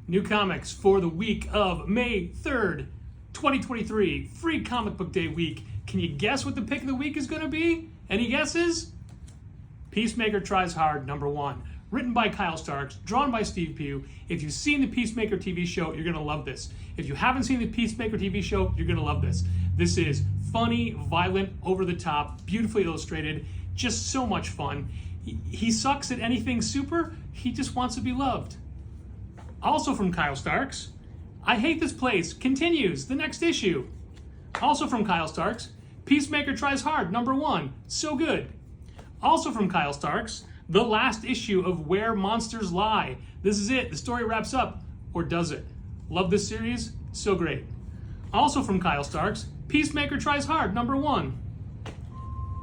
New comics for the week of May 3rd, 2023, free comic book day week. Can you guess what the pick of the week is going to be? Any guesses? Peacemaker Tries Hard, #1. Written by Kyle Starks, drawn by Steve Pugh. If you've seen the Peacemaker TV show, you're going to love this. If you haven't seen the Peacemaker TV show, you're going to love this. This is funny, violent, over the top, beautifully illustrated, just so much fun. He sucks at anything super, he just wants to be loved. Also from Kyle Starks, I Hate This Place continues, the next issue. Also from Kyle Starks, Peacemaker Tries Hard, #1, so good. Also from Kyle Starks, the last issue of Where Monsters Lie. This is it, the story wraps up, or does it? Love this series, so great. Also from Kyle Starks, Peacemaker Tries Hard, #1.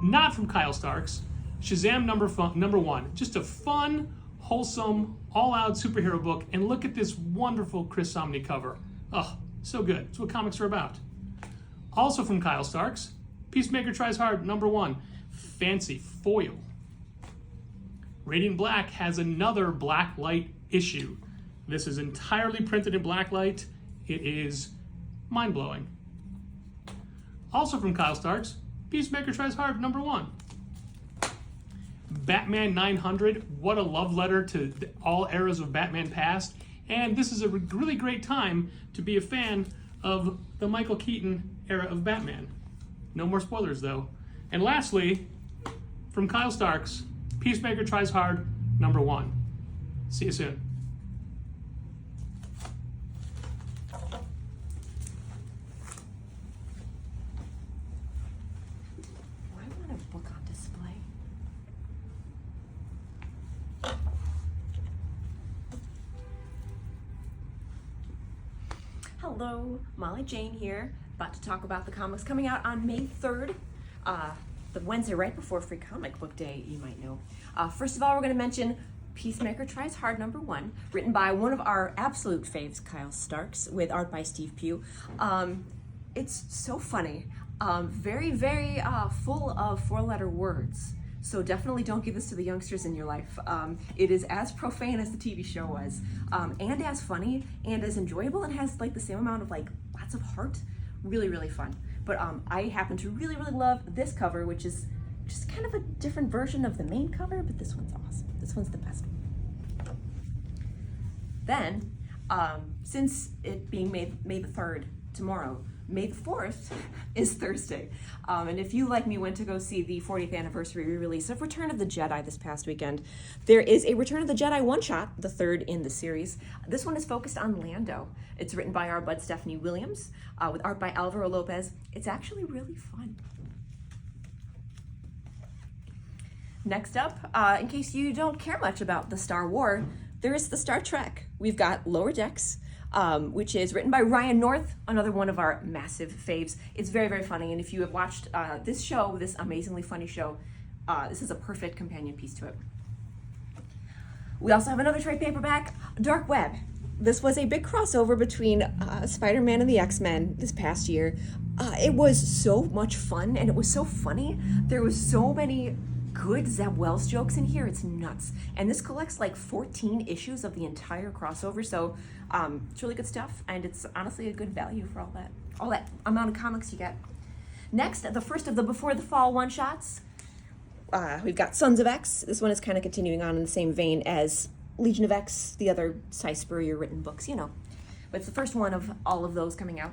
Not from Kyle Starks, Shazam #1. Just a fun, wholesome, all-out superhero book, and look at this wonderful Chris Samnee cover. Oh, so good. It's what comics are about. Also from Kyle Starks, Peacemaker Tries Hard, #1. Fancy foil. Radiant Black has another Blacklight issue. This is entirely printed in Blacklight. It is mind-blowing. Also from Kyle Starks, Peacemaker Tries Hard, #1. Batman 900, what a love letter to all eras of Batman past. And this is a really great time to be a fan of the Michael Keaton era of Batman. No more spoilers though. And lastly, from Kyle Starks, Peacemaker Tries Hard, #1. See you soon. Why want a book on display? Hello, Molly Jane here, about to talk about the comics coming out on May 3rd, the Wednesday right before Free Comic Book Day, you might know. First of all, we're going to mention Peacemaker Tries Hard, #1, written by one of our absolute faves, Kyle Starks, with art by Steve Pugh. It's so funny, very, very full of four-letter words. So definitely don't give this to the youngsters in your life. It is as profane as the TV show was, and as funny and as enjoyable, and has like the same amount of like lots of heart. Really, really fun. But I happen to really, really love this cover, which is just kind of a different version of the main cover, but this one's awesome. This one's the best one. Then, since it being May the 3rd tomorrow, May the 4th is Thursday. And if you, like me, went to go see the 40th anniversary re-release of Return of the Jedi this past weekend, there is a Return of the Jedi one-shot, the third in the series. This one is focused on Lando. It's written by our bud Stephanie Williams, with art by Alvaro Lopez. It's actually really fun. Next up, in case you don't care much about the Star Wars, there is the Star Trek. We've got Lower Decks, which is written by Ryan North, another one of our massive faves. It's very, very funny, and if you have watched this show, this amazingly funny show, this is a perfect companion piece to it. We also have another trade paperback, Dark Web. This was a big crossover between Spider-Man and the X-Men this past year. It was so much fun, and it was so funny. There was so many good Zeb Wells jokes in here, it's nuts. And this collects like 14 issues of the entire crossover, so it's really good stuff, and it's honestly a good value for all that amount of comics you get. Next, the first of the Before the Fall one-shots. We've got Sons of X. This one is kind of continuing on in the same vein as Legion of X, the other Cy Spurrier written books, you know. But it's the first one of all of those coming out.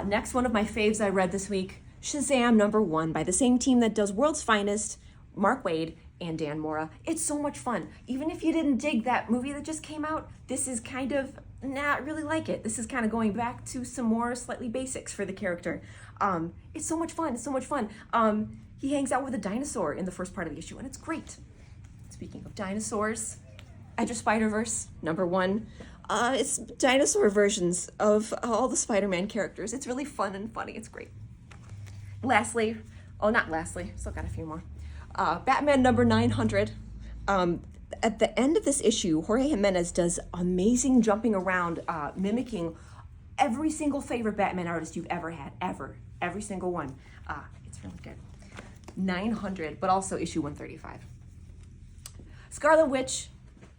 Next, one of my faves I read this week, Shazam #1 by the same team that does World's Finest, Mark Waid, and Dan Mora. It's so much fun. Even if you didn't dig that movie that just came out, this is kind of not really like it. This is kind of going back to some more slightly basics for the character. It's so much fun. It's so much fun. He hangs out with a dinosaur in the first part of the issue, and it's great. Speaking of dinosaurs, Edge of Spider-Verse, #1. It's dinosaur versions of all the Spider-Man characters. It's really fun and funny. It's great. Lastly, not lastly, still got a few more. Batman #900. At the end of this issue, Jorge Jimenez does amazing jumping around, mimicking every single favorite Batman artist you've ever had, ever. Every single one. It's really good. 900, but also issue 135. Scarlet Witch,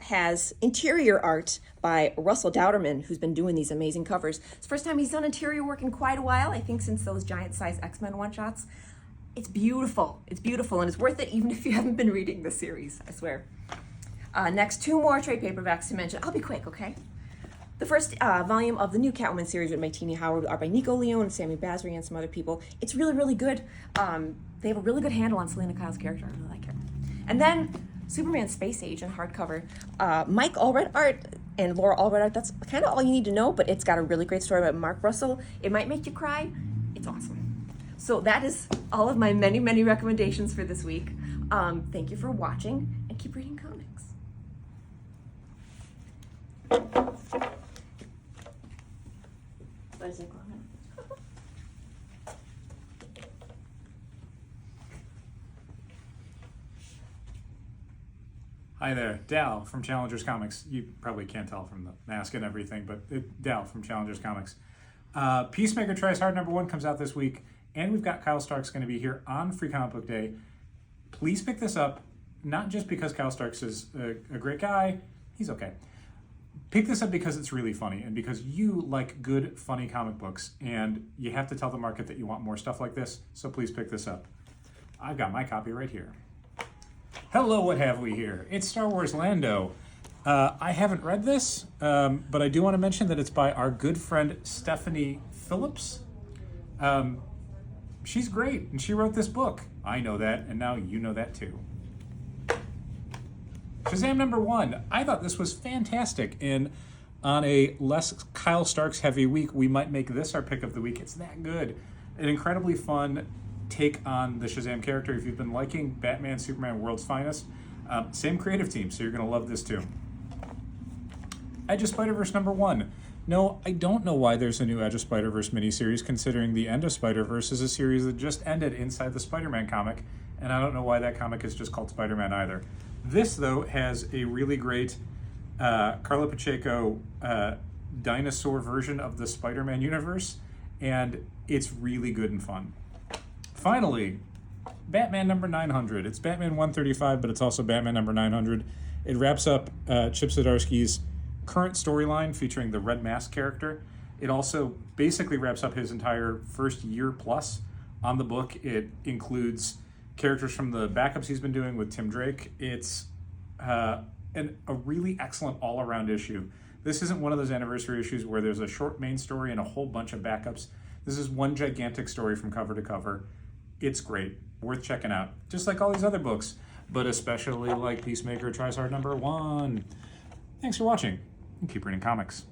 has interior art by Russell Dowderman, who's been doing these amazing covers. It's the first time he's done interior work in quite a while, I think since those giant size X-Men one-shots. It's beautiful, and it's worth it even if you haven't been reading the series, I swear. Next, 2 more trade paperbacks to mention. I'll be quick, okay? The first volume of the new Catwoman series with Tini Howard are by Nico Leone and Sammy Basri and some other people. It's really, really good. They have a really good handle on Selena Kyle's character. I really like her. And then Superman Space Age in hardcover. Mike Allred art and Laura Allred art. That's kind of all you need to know, but it's got a really great story about Mark Russell. It might make you cry. It's awesome. So that is all of my many, many recommendations for this week. Thank you for watching, and keep reading comics. What is it, Hi there, Dal from Challengers Comics. You probably can't tell from the mask and everything, but Dal from Challengers Comics. Peacemaker Tries Hard #1 comes out this week, and we've got Kyle Starks going to be here on Free Comic Book Day. Please pick this up, not just because Kyle Starks is a great guy. He's okay. Pick this up because it's really funny, and because you like good, funny comic books, and you have to tell the market that you want more stuff like this, so please pick this up. I've got my copy right here. Hello, what have we here? It's Star Wars Lando. I haven't read this, but I do want to mention that it's by our good friend Stephanie Phillips. She's great, and she wrote this book. I know that, and now you know that too. Shazam #1. I thought this was fantastic, and on a less Kyle Starks heavy week, we might make this our pick of the week. It's that good. An incredibly fun take on the Shazam character. If you've been liking Batman, Superman, World's Finest, same creative team, so you're going to love this too. Edge of Spider-Verse #1. No, I don't know why there's a new Edge of Spider-Verse miniseries, considering the End of Spider-Verse is a series that just ended inside the Spider-Man comic, and I don't know why that comic is just called Spider-Man either. This, though, has a really great Carla Pacheco dinosaur version of the Spider-Man universe, and it's really good and fun. Finally, Batman #900. It's Batman 135, but it's also Batman #900. It wraps up Chip Zdarsky's current storyline featuring the Red Mask character. It also basically wraps up his entire first year plus on the book. It includes characters from the backups he's been doing with Tim Drake. It's a really excellent all-around issue. This isn't one of those anniversary issues where there's a short main story and a whole bunch of backups. This is one gigantic story from cover to cover. It's great, worth checking out, just like all these other books, but especially like Peacemaker Tries Hard #1. Thanks for watching, and keep reading comics.